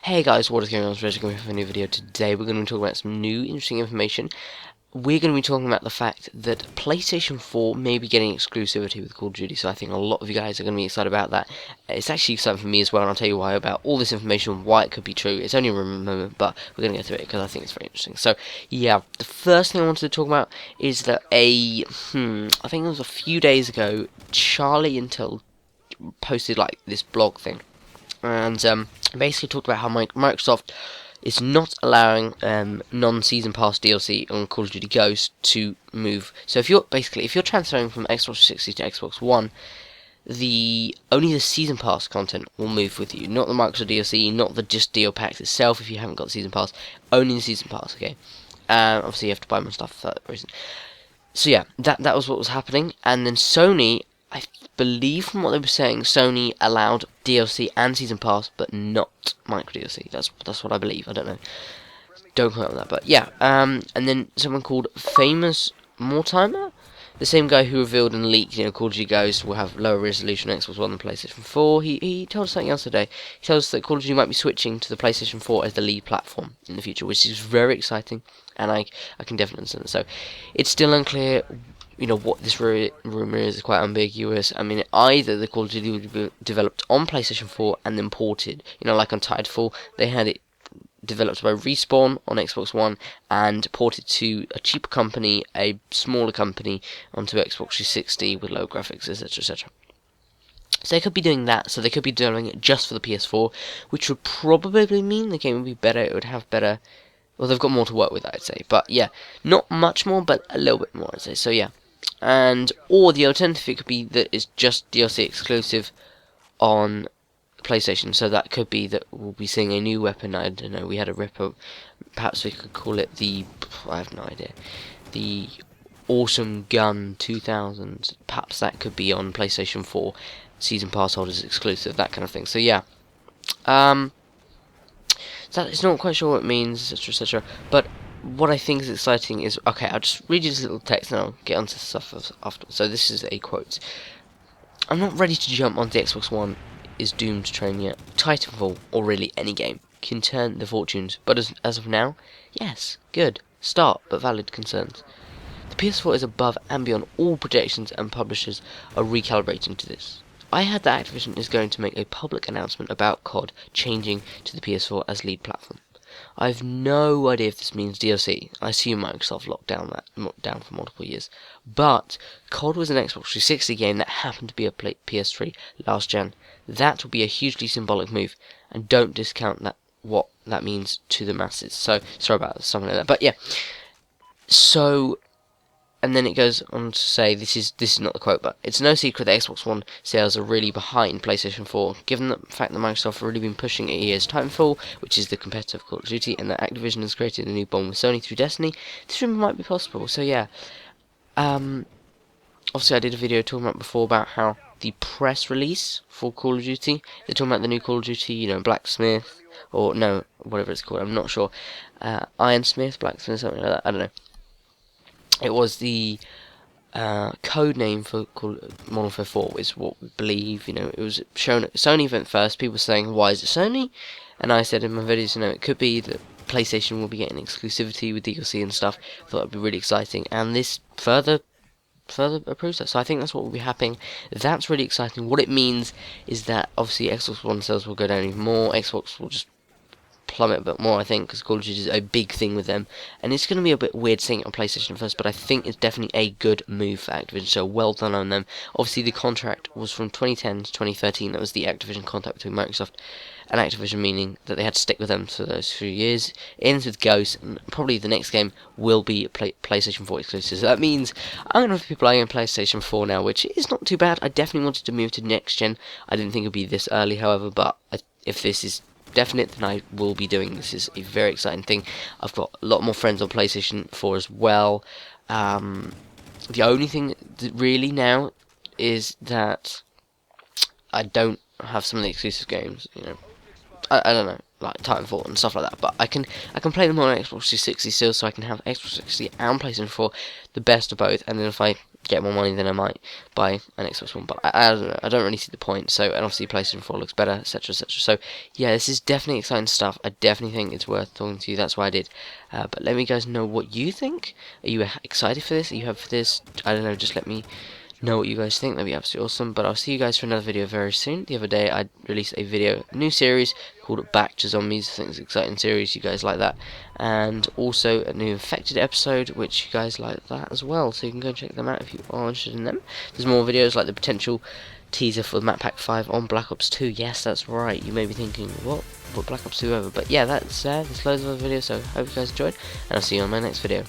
Hey guys, what is going on? It's Reggie coming for a new video. Today we're going to be talking about some new interesting information. We're going to be talking about the fact that PlayStation 4 may be getting exclusivity with Call of Duty, so I think a lot of you guys are going to be excited about that. It's actually exciting for me as well, and I'll tell you why about all this information, why it could be true. It's only a rumor moment, but we're going to go through it because I think it's very interesting. So, yeah, the first thing I wanted to talk about is that I think it was a few days ago, Charlie Intel posted like this blog thing. And basically talked about how Microsoft is not allowing non-season pass DLC on Call of Duty Ghosts to move. So if you're transferring from Xbox 360 to Xbox One, only the season pass content will move with you, not the Microsoft DLC, not the just deal packs itself. If you haven't got the season pass, only the season pass. Okay, obviously you have to buy more stuff for that reason. So yeah, that was what was happening, and then Sony, I believe from what they were saying, Sony allowed DLC and Season Pass, but not micro DLC. That's what I believe. I don't know. Don't quote on that, but yeah. And then someone called Famous Mortimer, the same guy who revealed and leaked, Call of Duty Ghosts will have lower resolution on Xbox One than PlayStation 4. He told us something else today. He told us that Call of Duty might be switching to the PlayStation 4 as the lead platform in the future, which is very exciting, and I can definitely understand it. So it's still unclear what this rumour is quite ambiguous. I mean, either the Call of Duty would be developed on PlayStation 4 and then ported, like on Titanfall, they had it developed by Respawn on Xbox One and ported to a cheaper company, a smaller company, onto Xbox 360 with low graphics, etc, etc. So they could be doing that, so they could be doing it just for the PS4, which would probably mean the game would be better, it would have better... Well, they've got more to work with, I'd say. But yeah, not much more, but a little bit more, I'd say. So yeah. Or the alternative, it could be that it's just DLC exclusive on PlayStation. So that could be that we'll be seeing a new weapon. I don't know. We had a Ripper. Perhaps we could call it I have no idea. The Awesome Gun 2000. Perhaps that could be on PlayStation 4. Season pass holders exclusive. That kind of thing. So yeah. So it's not quite sure what it means, etc, etc. But what I think is exciting is... Okay, I'll just read you this little text and I'll get onto stuff afterwards. So this is a quote. I'm not ready to jump onto the Xbox One is doomed train yet. Titanfall, or really any game, can turn the fortunes. But as of now, yes, good. Start, but valid concerns. The PS4 is above and beyond all projections, and publishers are recalibrating to this. I heard that Activision is going to make a public announcement about COD changing to the PS4 as lead platform. I have no idea if this means DLC. I assume Microsoft locked down for multiple years. But COD was an Xbox 360 game that happened to be a PS3 last gen. That will be a hugely symbolic move, and don't discount what that means to the masses. So sorry about something like that. But yeah. So. And then it goes on to say, this is not the quote, but it's no secret that Xbox One sales are really behind PlayStation 4, given the fact that Microsoft have really been pushing EA's Titanfall, which is the competitive Call of Duty, and that Activision has created a new bond with Sony through Destiny. This rumor might be possible, so yeah. Obviously I did a video talking about before about how the press release for Call of Duty, they're talking about the new Call of Duty, Blacksmith, or no, whatever it's called, I'm not sure. Ironsmith, Blacksmith, something like that, I don't know. It was the code name for Modern Warfare 4 is what we believe. It was shown at the Sony event first. People were saying, why is it Sony? And I said in my videos, it could be that PlayStation will be getting exclusivity with DLC and stuff. I thought it would be really exciting. And this further approves that. So I think that's what will be happening. That's really exciting. What it means is that obviously Xbox One sales will go down even more. Xbox will just plummet a bit more, I think, because Call of Duty is a big thing with them, and it's going to be a bit weird seeing it on PlayStation first, but I think it's definitely a good move for Activision, so well done on them. Obviously the contract was from 2010 to 2013, that was the Activision contract between Microsoft and Activision, meaning that they had to stick with them for those few years. It ends with Ghost, and probably the next game will be PlayStation 4 exclusive, so that means I'm going to have people playing PlayStation 4 now, which is not too bad. I definitely wanted to move to next gen. I didn't think it would be this early, however, but if this is definite, then I will be doing this. Is a very exciting thing. I've got a lot more friends on PlayStation 4 as well. The only thing that really now is that I don't have some of the exclusive games. I don't know, like Titanfall and stuff like that. But I can play them on Xbox 360 still, so I can have Xbox 360 and PlayStation 4, the best of both. And then if I get more money than I might buy an Xbox One. But I don't know. I don't really see the point. So, and obviously PlayStation 4 looks better, etc., etc. So, yeah, this is definitely exciting stuff. I definitely think it's worth talking to you. That's why I did. But let me guys know what you think. Are you excited for this? Are you hyped for this? I don't know. Just let me know what you guys think. That'd be absolutely awesome. But I'll see you guys for another video very soon. The other day I released a video, a new series called Back to Zombies. I think it's an exciting series. You guys like that. And also a new Infected episode, which you guys like that as well. So you can go check them out if you are interested in them. There's more videos like the potential teaser for Map Pack 5 on Black Ops 2. Yes, that's right. You may be thinking, what? Put Black Ops 2 over? But yeah, there's loads of other videos. So I hope you guys enjoyed, and I'll see you on my next video.